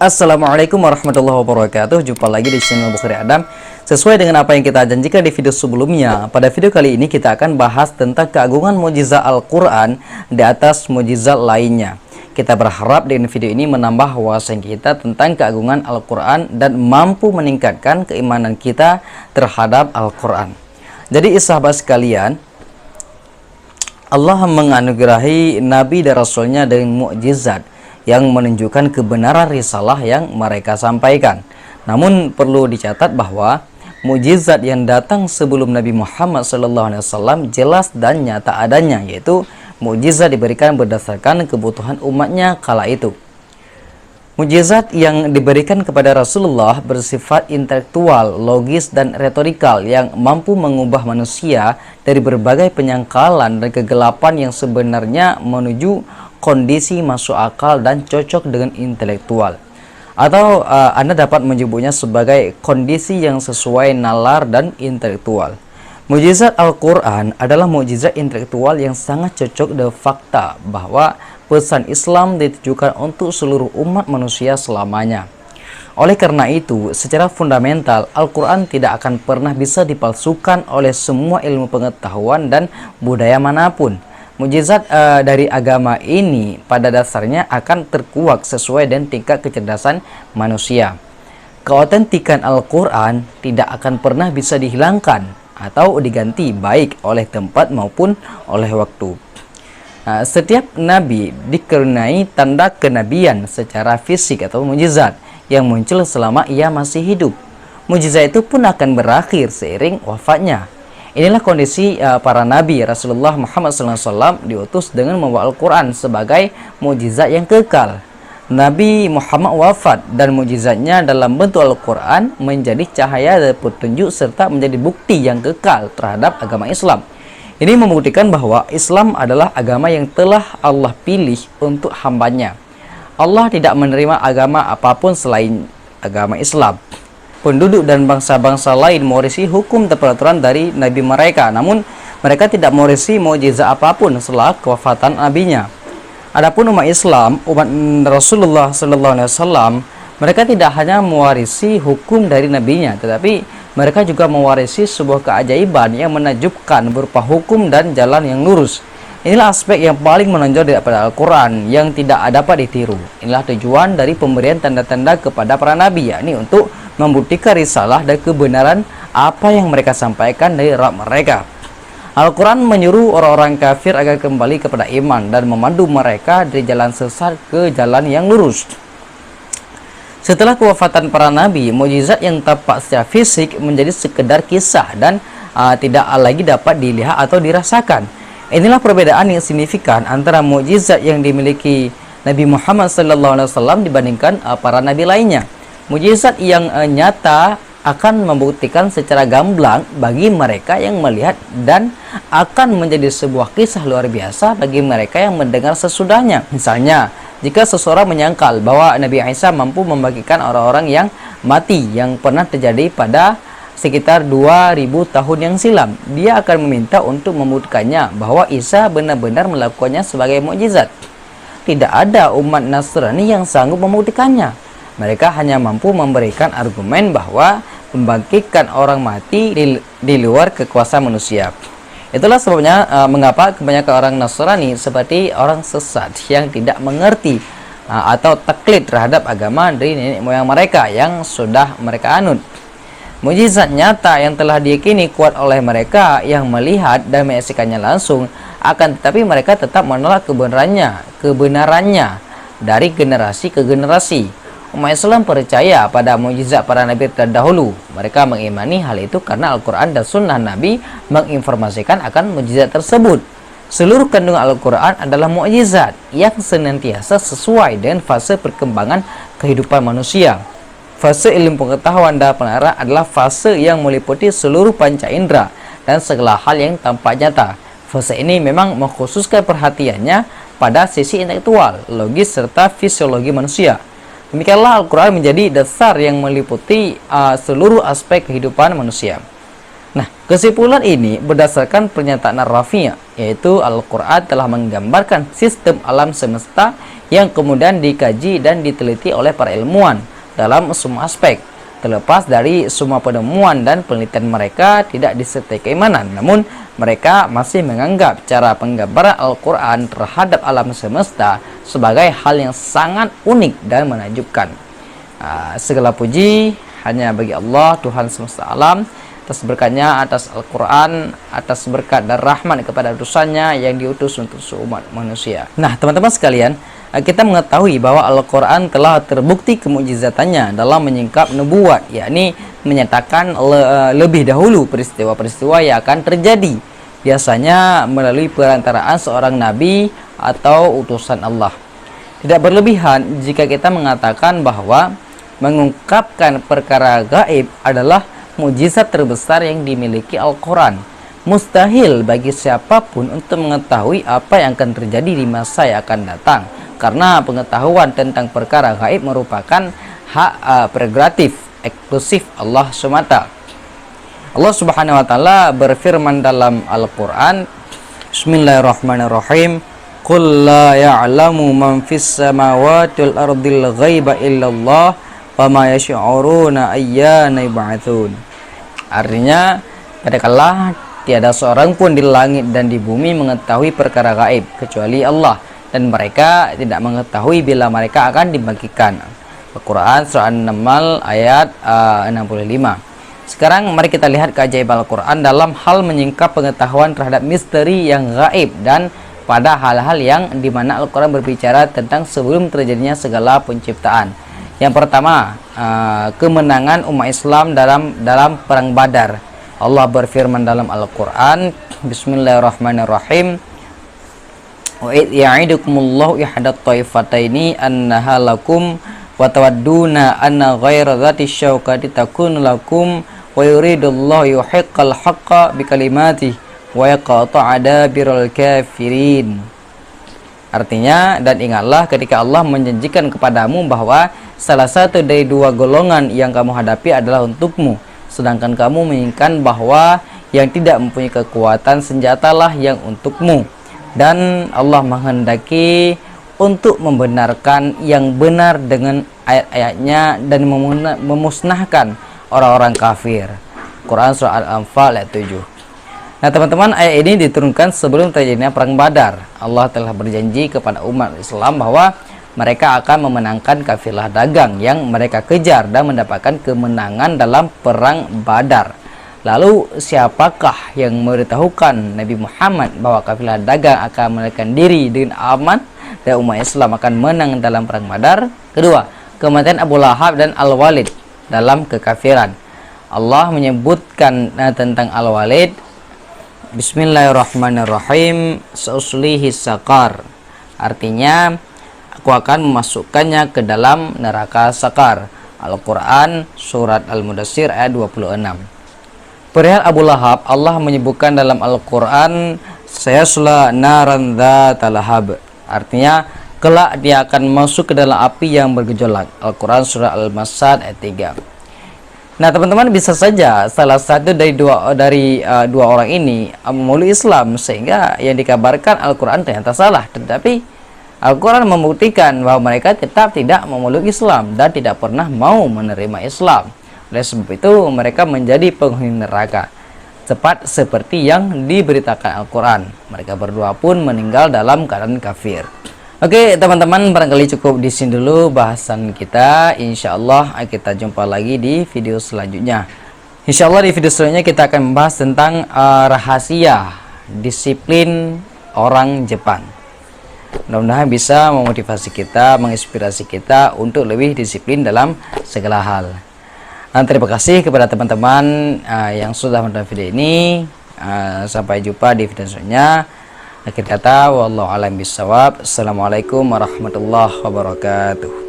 Assalamualaikum warahmatullahi wabarakatuh. Jumpa lagi di channel Bukhari Adam. Sesuai dengan apa yang kita janjikan di video sebelumnya, pada video kali ini kita akan bahas tentang keagungan mukjizat Al-Quran di atas mukjizat lainnya. Kita berharap dengan video ini menambah wawasan kita tentang keagungan Al-Quran dan mampu meningkatkan keimanan kita terhadap Al-Quran. Jadi sahabat sekalian, Allah menganugerahi Nabi dan Rasulnya dengan mukjizat yang menunjukkan kebenaran risalah yang mereka sampaikan. Namun perlu dicatat bahwa mukjizat yang datang sebelum Nabi Muhammad SAW jelas dan nyata adanya, yaitu mukjizat diberikan berdasarkan kebutuhan umatnya kala itu. Mukjizat yang diberikan kepada Rasulullah bersifat intelektual, logis, dan retorikal yang mampu mengubah manusia dari berbagai penyangkalan dan kegelapan yang sebenarnya menuju kondisi masuk akal dan cocok dengan intelektual. Atau Anda dapat menyebutnya sebagai kondisi yang sesuai nalar dan intelektual. Mukjizat Al-Quran adalah mukjizat intelektual yang sangat cocok dengan fakta bahwa pesan Islam ditujukan untuk seluruh umat manusia selamanya. Oleh karena itu, secara fundamental, Al-Quran tidak akan pernah bisa dipalsukan oleh semua ilmu pengetahuan dan budaya manapun. Mukjizat dari agama ini pada dasarnya akan terkuak sesuai dengan tingkat kecerdasan manusia. Keautentikan Al-Quran tidak akan pernah bisa dihilangkan atau diganti baik oleh tempat maupun oleh waktu. Setiap nabi dikaruniai tanda kenabian secara fisik atau mukjizat yang muncul selama ia masih hidup. Mukjizat itu pun akan berakhir seiring wafatnya. Inilah kondisi para nabi. Rasulullah Muhammad SAW diutus dengan membawa Al-Quran sebagai mukjizat yang kekal. Nabi Muhammad wafat dan mukjizatnya dalam bentuk Al-Quran menjadi cahaya dan petunjuk serta menjadi bukti yang kekal terhadap agama Islam. Ini membuktikan bahwa Islam adalah agama yang telah Allah pilih untuk hambanya. Allah tidak menerima agama apapun selain agama Islam. Penduduk dan bangsa-bangsa lain mewarisi hukum dan peraturan dari nabi mereka, namun mereka tidak mewarisi mukjizat apapun setelah kewafatan nabinya. Adapun umat Islam, umat Rasulullah SAW, mereka tidak hanya mewarisi hukum dari nabinya, tetapi mereka juga mewarisi sebuah keajaiban yang menakjubkan berupa hukum dan jalan yang lurus. Inilah aspek yang paling menonjol daripada Al-Quran yang tidak dapat ditiru. Inilah tujuan dari pemberian tanda-tanda kepada para nabi, yakni untuk membuktikan risalah dan kebenaran apa yang mereka sampaikan dari Rabb mereka. Al-Quran menyuruh orang-orang kafir agar kembali kepada iman dan memandu mereka dari jalan sesat ke jalan yang lurus. Setelah kewafatan para nabi, mukjizat yang tampak secara fisik menjadi sekedar kisah dan tidak lagi dapat dilihat atau dirasakan. Inilah perbedaan yang signifikan antara mukjizat yang dimiliki Nabi Muhammad SAW dibandingkan para nabi lainnya. Mukjizat yang nyata akan membuktikan secara gamblang bagi mereka yang melihat dan akan menjadi sebuah kisah luar biasa bagi mereka yang mendengar sesudahnya. Misalnya, jika seseorang menyangkal bahwa Nabi Isa mampu membagikan orang-orang yang mati yang pernah terjadi pada sekitar 2000 tahun yang silam, dia akan meminta untuk membuktikannya bahwa Isa benar-benar melakukannya sebagai mukjizat. Tidak ada umat Nasrani yang sanggup membuktikannya. Mereka hanya mampu memberikan argumen bahwa membangkitkan orang mati di luar kekuasaan manusia. Itulah sebabnya mengapa kebanyakan orang Nasrani seperti orang sesat yang tidak mengerti atau taklid terhadap agama dari nenek moyang mereka yang sudah mereka anut. Mukjizat nyata yang telah diyakini kuat oleh mereka yang melihat dan menyaksikannya langsung, akan tetapi mereka tetap menolak kebenarannya dari generasi ke generasi. Umat Islam percaya pada mukjizat para nabi terdahulu. Mereka mengimani hal itu karena Al-Quran dan Sunnah Nabi menginformasikan akan mukjizat tersebut. Seluruh kandungan Al-Quran adalah mukjizat yang senantiasa sesuai dengan fase perkembangan kehidupan manusia. Fase ilmu pengetahuan dan penerapan adalah fase yang meliputi seluruh panca indera dan segala hal yang tampak nyata. Fase ini memang mengkhususkan perhatiannya pada sisi intelektual, logis, serta fisiologi manusia. Demikianlah Al-Quran menjadi dasar yang meliputi seluruh aspek kehidupan manusia. Nah, kesimpulan ini berdasarkan pernyataan Ar-Rafi', yaitu Al-Quran telah menggambarkan sistem alam semesta yang kemudian dikaji dan diteliti oleh para ilmuwan dalam semua aspek. Terlepas dari semua penemuan dan penelitian mereka tidak disertai keimanan, namun mereka masih menganggap cara penggambaran Al-Quran terhadap alam semesta sebagai hal yang sangat unik dan menakjubkan. Segala puji hanya bagi Allah, Tuhan semesta alam, atas berkatnya, atas Al-Quran, atas berkat dan rahmat kepada utusannya yang diutus untuk seumat manusia. Nah, teman-teman sekalian, kita mengetahui bahwa Al-Quran telah terbukti kemujizatannya dalam menyingkap nubuat, yakni menyatakan lebih dahulu peristiwa-peristiwa yang akan terjadi, biasanya melalui perantaraan seorang nabi atau utusan Allah. Tidak berlebihan jika kita mengatakan bahwa mengungkapkan perkara gaib adalah mukjizat terbesar yang dimiliki Al-Quran. Mustahil bagi siapapun untuk mengetahui apa yang akan terjadi di masa yang akan datang, karena pengetahuan tentang perkara gaib merupakan hak prerogatif eksklusif Allah semata. Allah Subhanahu wa taala berfirman dalam Al-Quran, Bismillahirrahmanirrahim, Qul la ya'lamu man fis samawati wal ardil ghaiba illallah wa ma yash'uruna ayyana yub'atsun. Artinya, katakanlah tiada seorang pun di langit dan di bumi mengetahui perkara gaib kecuali Allah, dan mereka tidak mengetahui bila mereka akan dibagikan. Al-Quran surah An-Naml ayat 65. Sekarang mari kita lihat keajaiban Al-Quran dalam hal menyingkap pengetahuan terhadap misteri yang gaib dan pada hal-hal yang dimana Al-Quran berbicara tentang sebelum terjadinya segala penciptaan. Yang pertama, kemenangan umat Islam dalam perang Badar. Allah berfirman dalam Al-Quran, Bismillahirrahmanirrahim, wa id ya'idukumullahu ihdat taifataini annaha lakum wa tawadduna anna ghaira dzati syauqati takun lakum wa yuridullahu yuhiqqal haqqa bikalimatihi wa yaqta'a dabiral kafirin. Artinya, dan ingatlah ketika Allah menjanjikan kepadamu bahwa salah satu dari dua golongan yang kamu hadapi adalah untukmu, sedangkan kamu menginginkan bahwa yang tidak mempunyai kekuatan senjatalah yang untukmu, dan Allah menghendaki untuk membenarkan yang benar dengan ayat-ayatnya dan memusnahkan orang-orang kafir. Quran surah Al-Anfal ayat 7. Nah, teman-teman, ayat ini diturunkan sebelum terjadinya perang Badar. Allah telah berjanji kepada umat Islam bahwa mereka akan memenangkan kafilah dagang yang mereka kejar dan mendapatkan kemenangan dalam perang Badar. Lalu siapakah yang memberitahukan Nabi Muhammad bahwa kafilah dagang akan melarikan diri dengan aman dan umat Islam akan menang dalam perang Badar? Kedua, kematian Abu Lahab dan Al-Walid dalam kekafiran. Allah menyebutkan tentang Al-Walid, Bismillahirrahmanirrahim, Sa'uslihi sakar. Artinya, aku akan memasukkannya ke dalam neraka sakar. Al-Quran surat Al-Mudassir ayat 26. Perihal Abu Lahab, Allah menyebutkan dalam Al-Quran, sayasla naran dzata lahab. Artinya, kelak dia akan masuk ke dalam api yang bergejolak. Al-Quran surah Al-Masad ayat 3. Nah, teman-teman, bisa saja salah satu dari dua orang ini memeluk Islam, sehingga yang dikabarkan Al-Quran ternyata salah. Tetapi Al-Quran membuktikan bahwa mereka tetap tidak memeluk Islam dan tidak pernah mau menerima Islam. Oleh sebab itu mereka menjadi penghuni neraka, tepat seperti yang diberitakan Al-Quran. Mereka berdua pun meninggal dalam keadaan kafir. Oke, teman-teman, barangkali cukup di sini dulu bahasan kita. Insya Allah kita jumpa lagi di video selanjutnya. Insya Allah di video selanjutnya kita akan membahas tentang rahasia disiplin orang Jepang. Mudah-mudahan bisa memotivasi kita, menginspirasi kita untuk lebih disiplin dalam segala hal. Dan terima kasih kepada teman-teman yang sudah menonton video ini. Sampai jumpa di video selanjutnya. Akhir kata, wallahu a'lam bishawab. Assalamualaikum warahmatullahi wabarakatuh.